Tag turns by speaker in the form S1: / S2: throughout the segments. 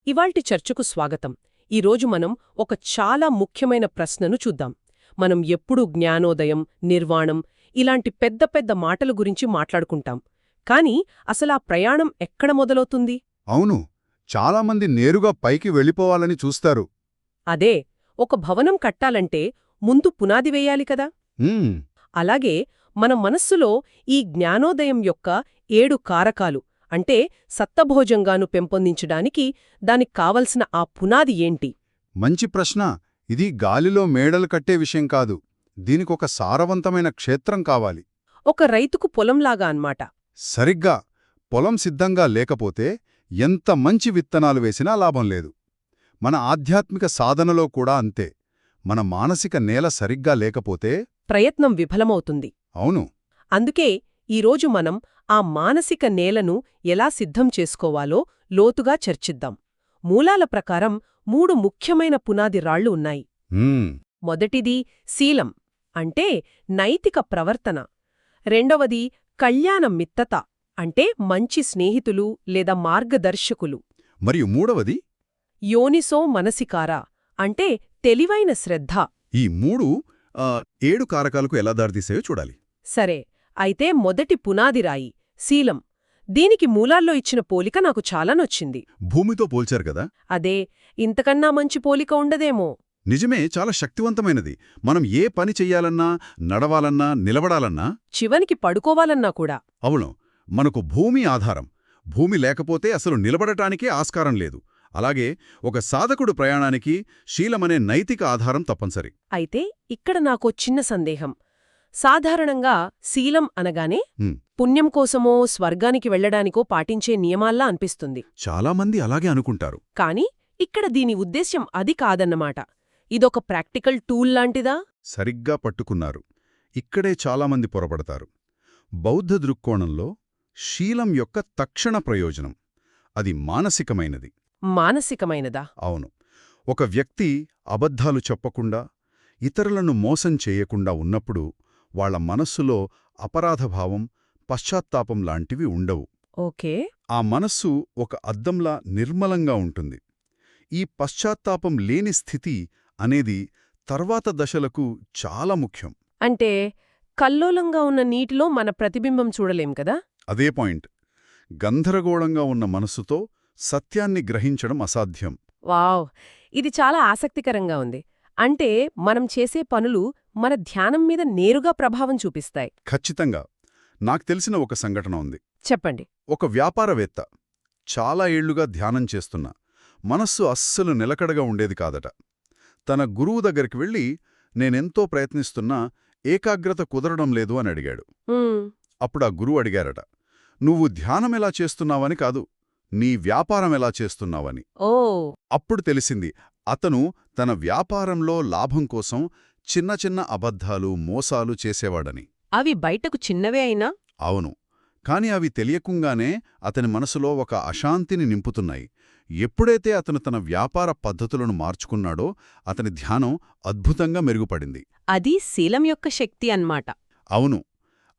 S1: ఇవాల్టి చర్చకు స్వాగతం. ఈరోజు మనం ఒక చాలా ముఖ్యమైన ప్రశ్నను చూద్దాం. మనం ఎప్పుడూ జ్ఞానోదయం, నిర్వాణం ఇలాంటి పెద్ద పెద్ద మాటల గురించి మాట్లాడుకుంటాం. కానీ అసలా ప్రయాణం ఎక్కడ మొదలవుతుంది?
S2: అవును, చాలామంది నేరుగా పైకి వెళ్ళిపోవాలని చూస్తారు.
S1: అదే, ఒక భవనం కట్టాలంటే ముందు పునాది వేయాలి కదా.
S2: హ్మ్,
S1: అలాగే మన మనస్సులో ఈ జ్ఞానోదయం యొక్క 7 కారకాలు అంటే సత్తభోజంగాను పెంపొందించడానికి దానికి కావలసిన ఆ పునాది ఏంటి?
S2: మంచి ప్రశ్న. ఇది గాలిలో మేడలు కట్టే విషయం కాదు. దీనికొక సారవంతమైన క్షేత్రం కావాలి.
S1: ఒక రైతుకు పొలంలాగా అన్నమాట.
S2: సరిగ్గా పొలం సిద్ధంగా లేకపోతే ఎంత మంచి విత్తనాలు వేసినా లాభం లేదు. మన ఆధ్యాత్మిక సాధనలో కూడా అంతే. మన మానసిక నేల సరిగ్గా లేకపోతే
S1: ప్రయత్నం విఫలమవుతుంది.
S2: అవును,
S1: అందుకే ఈరోజు మనం ఆ మానసిక నేలను ఎలా సిద్ధం చేసుకోవాలో లోతుగా చర్చిద్దాం. మూలాల ప్రకారం 3 ముఖ్యమైన పునాది రాళ్లు ఉన్నాయి.
S2: హ్మ్,
S1: మొదటిది శీలం, అంటే నైతిక ప్రవర్తన. రెండవది కళ్యాణ మిత్తత, అంటే మంచి స్నేహితులు లేదా మార్గదర్శకులు.
S2: మరియు మూడవది
S1: యోనిసో మనసికార, అంటే తెలివైన శ్రద్ధ.
S2: ఈ 7 కారకాలకు ఎలా దారితీసాయో చూడాలి.
S1: సరే, అయితే మొదటి పునాదిరాయి శీలం. దీనికి మూలాల్లో ఇచ్చిన పోలిక నాకు చాలా నచ్చింది.
S2: భూమితో పోల్చారు కదా.
S1: అదే, ఇంతకన్నా మంచి పోలిక ఉండదేమో.
S2: నిజమే, చాలా శక్తివంతమైనది. మనం ఏ పని చెయ్యాలన్నా, నడవాలన్నా, నిలబడాలన్నా,
S1: చివనికి పడుకోవాలన్నా కూడా.
S2: అవును, మనకు భూమి ఆధారం. భూమి లేకపోతే అసలు నిలబడటానికే ఆస్కారం లేదు. అలాగే ఒక సాధకుడు ప్రయాణానికి శీలమనే నైతిక ఆధారం తప్పనిసరి.
S1: అయితే ఇక్కడ నాకో చిన్న సందేహం. సాధారణంగా శీలం అనగానే
S2: హ్మ్,
S1: పుణ్యం కోసమో స్వర్గానికి వెళ్లడానికో పాటించే నియమాల్లా అనిపిస్తుంది.
S2: చాలామంది అలాగే అనుకుంటారు.
S1: కాని ఇక్కడ దీని ఉద్దేశ్యం అది కాదన్నమాట. ఇదొక ప్రాక్టికల్ టూల్ లాంటిదా?
S2: సరిగ్గా పట్టుకున్నారు. ఇక్కడే చాలామంది పొరపడతారు. బౌద్ధ దృక్కోణంలో శీలం యొక్క తక్షణ ప్రయోజనం అది మానసికమైనది.
S1: మానసికమైనదా?
S2: అవును, ఒక వ్యక్తి అబద్ధాలు చెప్పకుండా, ఇతరులను మోసం చేయకుండా ఉన్నప్పుడు వాళ్ల మనస్సులో అపరాధభావం, పశ్చాత్తాపం లాంటివి ఉండవు.
S1: ఓకే.
S2: ఆ మనస్సు ఒక అద్దంలా నిర్మలంగా ఉంటుంది. ఈ పశ్చాత్తాపం లేని స్థితి అనేది తర్వాత దశలకు చాలా ముఖ్యం.
S1: అంటే కల్లోలంగా ఉన్న నీటిలో మన ప్రతిబింబం చూడలేం కదా.
S2: అదే పాయింట్. గందరగోళంగా ఉన్న మనస్సుతో సత్యాన్ని గ్రహించడం అసాధ్యం.
S1: వావ్, ఇది చాలా ఆసక్తికరంగా ఉంది. అంటే మనం చేసే పనులు మన ధ్యానం మీద నేరుగా ప్రభావం చూపిస్తాయి.
S2: ఖచ్చితంగా. నాకు తెలిసిన ఒక సంఘటన ఉంది.
S1: చెప్పండి.
S2: ఒక వ్యాపారవేత్త చాలా ఏళ్లుగా ధ్యానం చేస్తున్నా మనస్సు అస్సలు నిలకడగా ఉండేది కాదట. తన గురువు దగ్గరికి వెళ్ళి, నేనెంతో ప్రయత్నిస్తున్నా ఏకాగ్రత కుదరడం లేదు అని అడిగాడు. అప్పుడా గురువు అడిగారట, నువ్వు ధ్యానమెలా చేస్తున్నావని కాదు, నీ వ్యాపారం ఎలా చేస్తున్నావని.
S1: ఓ.
S2: అప్పుడు తెలిసింది, అతను తన వ్యాపారంలో లాభం కోసం చిన్న చిన్న అబద్ధాలు, మోసాలు చేసేవాడని.
S1: అవి బయటకు చిన్నవే అయినా?
S2: అవును, కాని అవి తెలియకుంగానే అతని మనసులో ఒక అశాంతిని నింపుతున్నాయి. ఎప్పుడైతే అతను తన వ్యాపార పద్ధతులను మార్చుకున్నాడో అతని ధ్యానం అద్భుతంగా మెరుగుపడింది.
S1: అది శీలం యొక్క శక్తి అన్నమాట.
S2: అవును,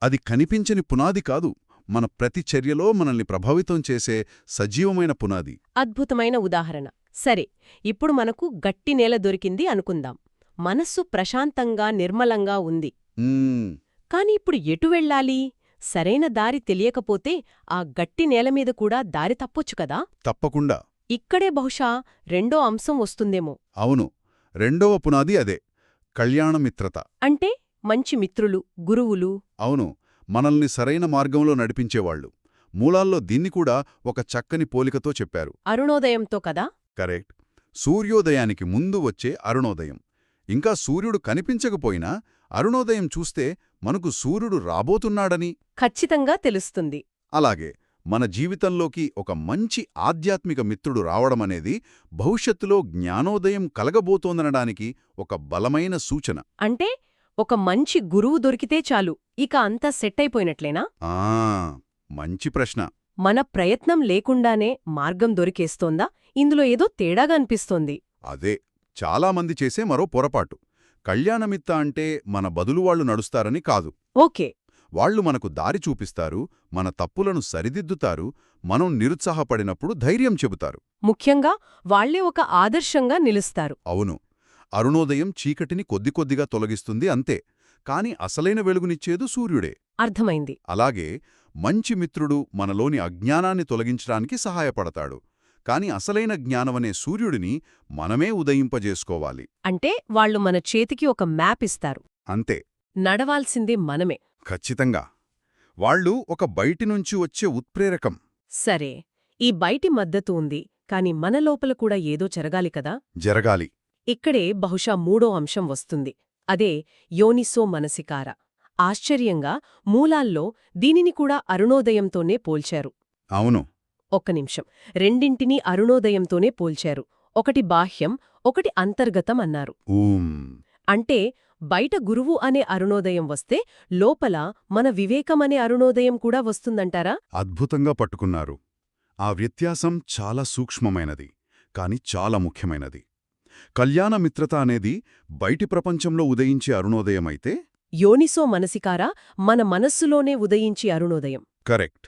S2: అది కనిపించని పునాది కాదు, మన ప్రతి చర్యలో మనల్ని ప్రభావితం చేసే సజీవమైన పునాది.
S1: అద్భుతమైన ఉదాహరణ. సరే, ఇప్పుడు మనకు గట్టి నేల దొరికింది అనుకుందాం. మనస్సు ప్రశాంతంగా, నిర్మలంగా ఉంది. కాని ఇప్పుడు ఎటు వెళ్ళాలి? సరైన దారి తెలియకపోతే ఆ గట్టి నేలమీద కూడా దారి తప్పొచ్చు కదా.
S2: తప్పకుండా.
S1: ఇక్కడే బహుశా రెండో అంశం వస్తుందేమో.
S2: అవును, రెండవ పునాది అదే, కళ్యాణమిత్రత.
S1: అంటే మంచి మిత్రులు, గురువులు.
S2: అవును, మనల్ని సరైన మార్గంలో నడిపించేవాళ్లు. మూలాల్లో దీన్ని కూడా ఒక చక్కని పోలికతో చెప్పారు.
S1: అరుణోదయంతో కదా.
S2: కరెక్ట్. సూర్యోదయానికి ముందు వచ్చే అరుణోదయం. ఇంకా సూర్యుడు కనిపించకపోయినా అరుణోదయం చూస్తే మనకు సూర్యుడు రాబోతున్నాడని
S1: ఖచ్చితంగా తెలుస్తుంది.
S2: అలాగే మన జీవితంలోకి ఒక మంచి ఆధ్యాత్మిక మిత్రుడు రావడమనేది భవిష్యత్తులో జ్ఞానోదయం కలగబోతోందనడానికి ఒక బలమైన సూచన.
S1: అంటే ఒక మంచి గురువు దొరికితే చాలు, ఇక అంతా సెట్ అయిపోయినట్లేనా?
S2: మంచి ప్రశ్న.
S1: మన ప్రయత్నం లేకుండానే మార్గం దొరికేస్తోందా? ఇందులో ఏదో తేడాగా అనిపిస్తోంది.
S2: అదే చాలామంది చేసే మరో పొరపాటు. కళ్యాణమిత్త అంటే మన బదులువాళ్లు నడుస్తారని కాదు.
S1: ఓకే.
S2: వాళ్ళు మనకు దారి చూపిస్తారు, మన తప్పులను సరిదిద్దుతారు, మనం నిరుత్సాహపడినప్పుడు ధైర్యం చెబుతారు.
S1: ముఖ్యంగా వాళ్లే ఒక ఆదర్శంగా నిలుస్తారు.
S2: అవును, అరుణోదయం చీకటిని కొద్దికొద్దిగా తొలగిస్తుంది అంతే, కాని అసలైన వెలుగునిచ్చేదు సూర్యుడే.
S1: అర్థమైంది.
S2: అలాగే మంచి మిత్రుడు మనలోని అజ్ఞానాన్ని తొలగించడానికి సహాయపడతాడు, కాని అసలైన జ్ఞానమనే సూర్యుడిని మనమే ఉదయింపజేసుకోవాలి.
S1: అంటే వాళ్ళు మన చేతికి ఒక మ్యాప్ ఇస్తారు.
S2: అంతే.
S1: నడవాల్సిందే మనమే.
S2: ఖచ్చితంగా. వాళ్ళు ఒక బయటినుంచి వచ్చే ఉత్ప్రేరకం.
S1: సరే, ఈ బయటి మద్దతు ఉంది, కాని మన లోపల కూడా ఏదో జరగాలి కదా.
S2: జరగాలి.
S1: ఇక్కడే బహుశా మూడో అంశం వస్తుంది. అదే యోనిసో మనసికార. ఆశ్చర్యంగా మూలాల్లో దీనిని కూడా అరుణోదయంతోనే పోల్చారు.
S2: అవును.
S1: ఒక్క నిమిషం, రెండింటినీ అరుణోదయంతోనే పోల్చారు. ఒకటి బాహ్యం, ఒకటి అంతర్గతం అన్నారు. అంటే బయట గురువు అనే అరుణోదయం వస్తే లోపల మన వివేకమనే అరుణోదయం కూడా వస్తుందంటారా?
S2: అద్భుతంగా పట్టుకున్నారు. ఆ వ్యత్యాసం చాలా సూక్ష్మమైనది, కాని చాలా ముఖ్యమైనది. కళ్యాణమిత్రత అనేది బయటి ప్రపంచంలో ఉదయించే అరుణోదయమైతే,
S1: యోనిసో మనసికార మన మనస్సులోనే ఉదయించి అరుణోదయం.
S2: కరెక్ట్.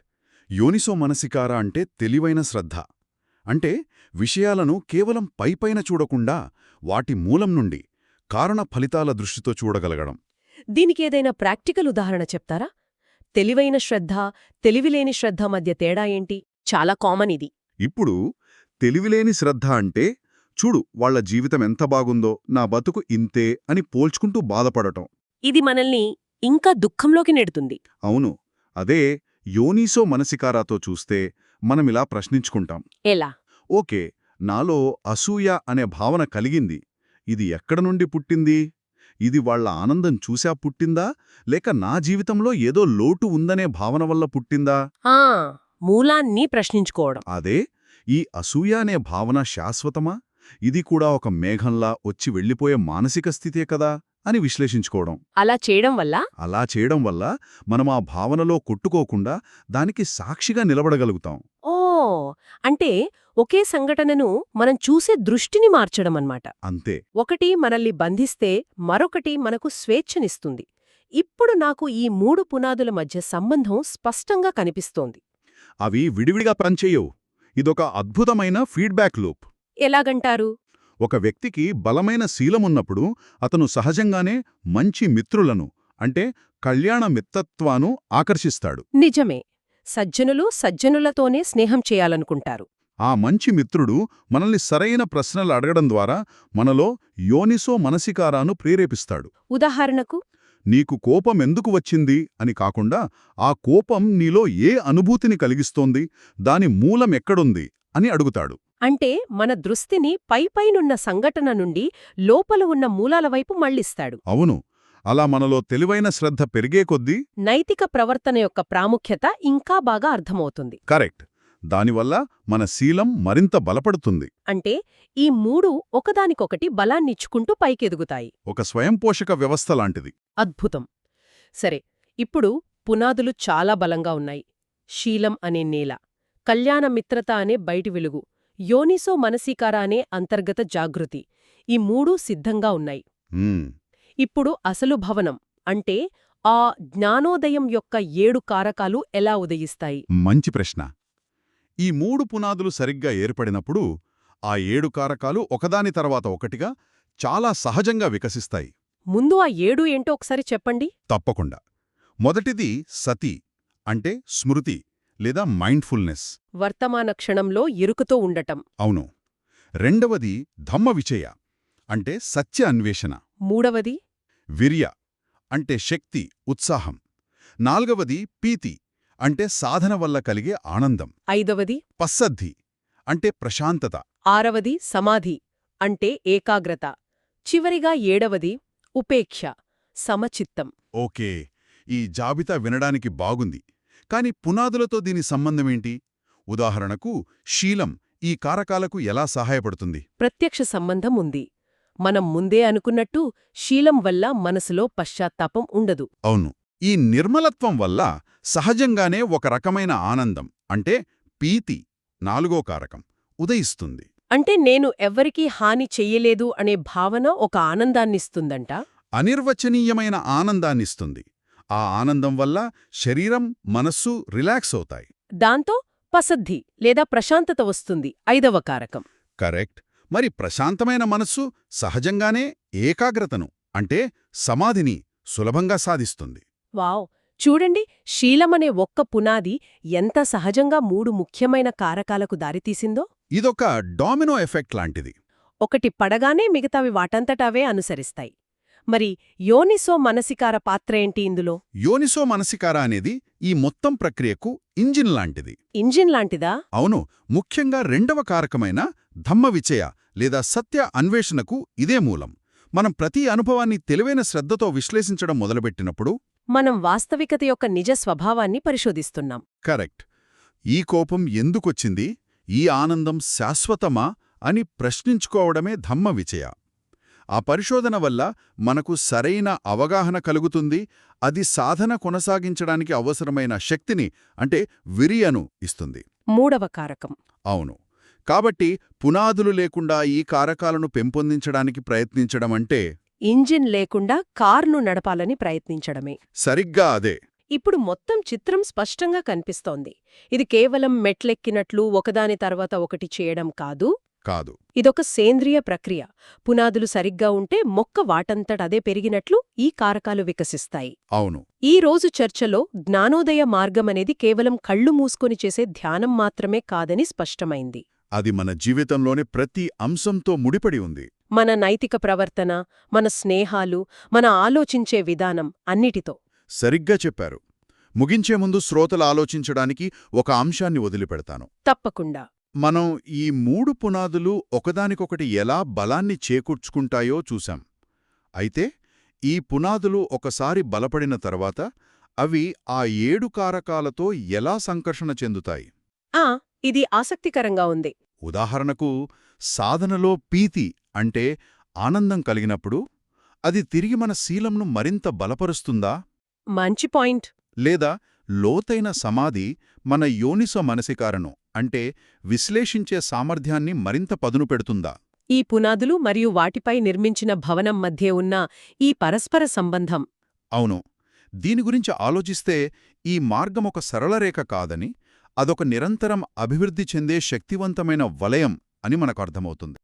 S2: యోనిసో మనసికార అంటే తెలివైన శ్రద్ధ. అంటే విషయాలను కేవలం పైపైన చూడకుండా వాటి మూలం నుండి, కారణ ఫలితాల దృష్టితో చూడగలగడం.
S1: దీనికేదైనా ప్రాక్టికల్ ఉదాహరణ చెప్తారా? తెలివైన శ్రద్ధ, తెలివిలేని శ్రద్ధ మధ్య తేడా ఏంటి? చాలా కామన్ ఇది.
S2: ఇప్పుడు తెలివిలేని శ్రద్ధ అంటే, చూడు వాళ్ల జీవితం ఎంత బాగుందో, నా బతుకు ఇంతే అని పోల్చుకుంటూ బాధపడటం.
S1: ఇది మనల్ని ఇంకా దుఃఖంలోకి నెడుతుంది.
S2: అవును. అదే యోనిసో మనసికారాతో చూస్తే మనమిలా ప్రశ్నించుకుంటాం.
S1: ఎలా?
S2: ఓకే, నాలో అసూయ అనే భావన కలిగింది. ఇది ఎక్కడ నుండి పుట్టింది? ఇది వాళ్ల ఆనందం చూసా పుట్టిందా, లేక నా జీవితంలో ఏదో లోటు ఉందనే భావన వల్ల పుట్టిందా?
S1: మూలాన్ని ప్రశ్నించుకోవడం.
S2: అదే, ఈ అసూయ అనే భావన శాశ్వతమా? ఇది కూడా ఒక మేఘంలా వచ్చి వెళ్ళిపోయే మానసిక స్థితే కదా అని విశ్లేషించుకోవడం.
S1: అలా చేయడం వల్ల మనం ఆ భావనలో కొట్టుకోకుండా దానికి సాక్షిగా నిలబడగలుగుతాం. అంటే ఒకే సంఘటనను మనం చూసే దృష్టిని మార్చడమన్నమాట.
S2: అంతే.
S1: ఒకటి మనల్ని బంధిస్తే మరొకటి మనకు స్వేచ్ఛనిస్తుంది. ఇప్పుడు నాకు ఈ మూడు పునాదుల మధ్య సంబంధం స్పష్టంగా కనిపిస్తోంది.
S2: అవి విడివిడిగా పనిచేయవు. ఇదొక అద్భుతమైన ఫీడ్బ్యాక్ లూప్.
S1: ఎలాగంటారు?
S2: ఒక వ్యక్తికి బలమైన శీలమున్నప్పుడు అతను సహజంగానే మంచి మిత్రులను, అంటే కళ్యాణ మిత్రత్వాను ఆకర్షిస్తాడు.
S1: నిజమే. సజ్జనులు సజ్జనులతోనే స్నేహం చేయాలనుకుంటారు.
S2: ఆ మంచి మిత్రుడు మనల్ని సరైన ప్రశ్నలు అడగడం ద్వారా మనలో యోనిసో మనసికారాను ప్రేరేపిస్తాడు.
S1: ఉదాహరణకు,
S2: నీకు కోపం ఎందుకు వచ్చింది అని కాకుండా, ఆ కోపం నీలో ఏ అనుభూతిని కలిగిస్తోంది, దాని మూలం ఎక్కడుంది అని అడుగుతాడు.
S1: అంటే మన దృష్టిని పైపైనున్న సంఘటన నుండి లోపల ఉన్న మూలాల వైపు మళ్లిస్తాడు.
S2: అవును. అలా మనలో తెలివైన శ్రద్ధ పెరిగే కొద్దీ
S1: నైతిక ప్రవర్తన యొక్క ప్రాముఖ్యత ఇంకా బాగా అర్థమవుతుంది.
S2: కరెక్ట్. దానివల్ల మన శీలం మరింత బలపడుతుంది.
S1: అంటే ఈ మూడు ఒకదానికొకటి బలాన్నిచ్చుకుంటూ పైకెదుగుతాయి.
S2: ఒక స్వయంపోషక వ్యవస్థ లాంటిది.
S1: అద్భుతం. సరే, ఇప్పుడు పునాదులు చాలా బలంగా ఉన్నాయి. శీలం అనే నేల, కళ్యాణ మిత్రత అనే బయటి వెలుగు, యోనిసో మనసికార అనే అంతర్గత జాగృతి, ఈ మూడూ సిద్ధంగా ఉన్నాయి. ఇప్పుడు అసలు భవనం అంటే ఆ జ్ఞానోదయం యొక్క 7 కారకాలు ఎలా ఉదయిస్తాయి?
S2: మంచి ప్రశ్న. ఈ 3 పునాదులు సరిగ్గా ఏర్పడినప్పుడు ఆ 7 కారకాలు ఒకదాని తర్వాత ఒకటిగా చాలా సహజంగా వికసిస్తాయి.
S1: ముందు ఆ 7 ఏంటో ఒకసారి చెప్పండి.
S2: తప్పకుండా. మొదటిది సతి, అంటే స్మృతి లేదా మైండ్ఫుల్నెస్.
S1: వర్తమాన క్షణంలో ఇరుకుతో ఉండటం.
S2: అవును. రెండవది ధమ్మ విచయ, అంటే సత్య అన్వేషణ.
S1: మూడవది
S2: విర్య, అంటే శక్తి, ఉత్సాహం. నాల్గవది పీతి, అంటే సాధన వల్ల కలిగే ఆనందం.
S1: ఐదవది
S2: పస్సద్ధి, అంటే ప్రశాంతత.
S1: ఆరవది సమాధి, అంటే ఏకాగ్రత. చివరిగా 7వది ఉపేక్ష, సమచిత్తం.
S2: ఓకే, ఈ జాబితా వినడానికి బాగుంది. కాని పునాదులతో దీని సంబంధమేంటి? ఉదాహరణకు శీలం ఈ కారకాలకు ఎలా సహాయపడుతుంది?
S1: ప్రత్యక్ష సంబంధం ఉంది. మనం ముందే అనుకున్నట్టు శీలం వల్ల మనసులో పశ్చాత్తాపం ఉండదు.
S2: అవును. ఈ నిర్మలత్వం వల్ల సహజంగానే ఒక రకమైన ఆనందం, అంటే పీతి, 4వ కారకం, ఉదయిస్తుంది.
S1: అంటే నేను ఎవ్వరికీ హాని చెయ్యలేదు అనే భావన ఒక ఆనందాన్నిస్తుందంట.
S2: అనిర్వచనీయమైన ఆనందాన్నిస్తుంది. ఆ ఆనందం వల్ల శరీరం మనస్సు రిలాక్స్ అవుతాయి.
S1: దాంతో పసద్ధి లేదా ప్రశాంతత వస్తుంది 5వ కారకం.
S2: కరెక్ట్. మరి ప్రశాంతమైన మనస్సు సహజంగానే ఏకాగ్రతను అంటే సమాధిని సులభంగా సాధిస్తుంది.
S1: వావ్! చూడండి, శీలమనే ఒక్క పునాది ఎంత సహజంగా 3 ముఖ్యమైన కారకాలకు దారితీసిందో.
S2: ఇదొక డామినో ఎఫెక్ట్ లాంటిది.
S1: ఒకటి పడగానే మిగతావి వాటంతటవే అనుసరిస్తాయి. మరి యోనిసో మనసికార పాత్ర ఏంటి ఇందులో?
S2: యోనిసో మనసికార అనేది ఈ మొత్తం ప్రక్రియకు ఇంజిన్ లాంటిది.
S1: ఇంజిన్ లాంటిదా?
S2: అవును, ముఖ్యంగా 2వ కారకమైన ధమ్మవిచయ లేదా సత్య అన్వేషణకు ఇదే మూలం. మనం ప్రతి అనుభవాన్ని తెలివైన శ్రద్ధతో విశ్లేషించడం మొదలుపెట్టినప్పుడు
S1: మనం వాస్తవికత యొక్క నిజ స్వభావాన్ని పరిశోధిస్తున్నాం.
S2: కరెక్ట్. ఈ కోపం ఎందుకొచ్చింది, ఈ ఆనందం శాశ్వతమా అని ప్రశ్నించుకోవడమే ధమ్మవిచయ. ఆ పరిశోధన వల్ల మనకు సరైన అవగాహన కలుగుతుంది. అది సాధన కొనసాగించడానికి అవసరమైన శక్తిని అంటే విరియను ఇస్తుంది.
S1: 3వ కారకం.
S2: అవును. కాబట్టి పునాదులు లేకుండా ఈ కారకాలను పెంపొందించడానికి ప్రయత్నించడమంటే
S1: ఇంజిన్ లేకుండా కార్ను నడపాలని ప్రయత్నించడమే.
S2: సరిగ్గా అదే.
S1: ఇప్పుడు మొత్తం చిత్రం స్పష్టంగా కనిపిస్తోంది. ఇది కేవలం మెట్లెక్కినట్లు ఒకదాని తర్వాత ఒకటి చేయడం కాదు. ఇదొక సేంద్రియ ప్రక్రియ. పునాదులు సరిగ్గా ఉంటే మొక్క వాటంతటదే పెరిగినట్లు ఈ కారకాలు వికసిస్తాయి.
S2: అవును.
S1: ఈ రోజు చర్చలో జ్ఞానోదయ మార్గమనేది కేవలం కళ్ళు మూసుకొని చేసే ధ్యానం మాత్రమే కాదని స్పష్టమైంది.
S2: అది మన జీవితంలోని ప్రతి అంశంతో ముడిపడి ఉంది.
S1: మన నైతిక ప్రవర్తన, మన స్నేహాలు, మన ఆలోచించే విధానం అన్నిటితో.
S2: సరిగ్గా చెప్పారు. ముగించే ముందు శ్రోతలు ఆలోచించడానికి ఒక అంశాన్ని వదిలిపెడతాను.
S1: తప్పకుండా.
S2: మనం ఈ 3 పునాదులు ఒకదానికొకటి ఎలా బలాన్ని చేకూర్చుకుంటాయో చూశాం. అయితే ఈ పునాదులు ఒకసారి బలపడిన తర్వాత అవి ఆ 7 కారకాలతో ఎలా సంకర్షణ చెందుతాయి?
S1: ఇది ఆసక్తికరంగా ఉంది.
S2: ఉదాహరణకు, సాధనలో పీతి అంటే ఆనందం కలిగినప్పుడు అది తిరిగి మన శీలంను మరింత బలపరుస్తుందా?
S1: మంచి పాయింట్.
S2: లేదా లోతైన సమాధి మన యోనిసో మనసికారను అంటే విశ్లేషించే సామర్థ్యాన్ని మరింత పదును పెడుతుందా?
S1: ఈ పునాదులు మరియు వాటిపై నిర్మించిన భవనం మధ్య ఉన్న ఈ పరస్పర సంబంధం.
S2: అవును. దీని గురించి ఆలోచిస్తే ఈ మార్గం ఒక సరళరేఖ కాదని, అదొక నిరంతరం అభివృద్ధి చెందే శక్తివంతమైన వలయం అని మనకు అర్థమవుతుంది.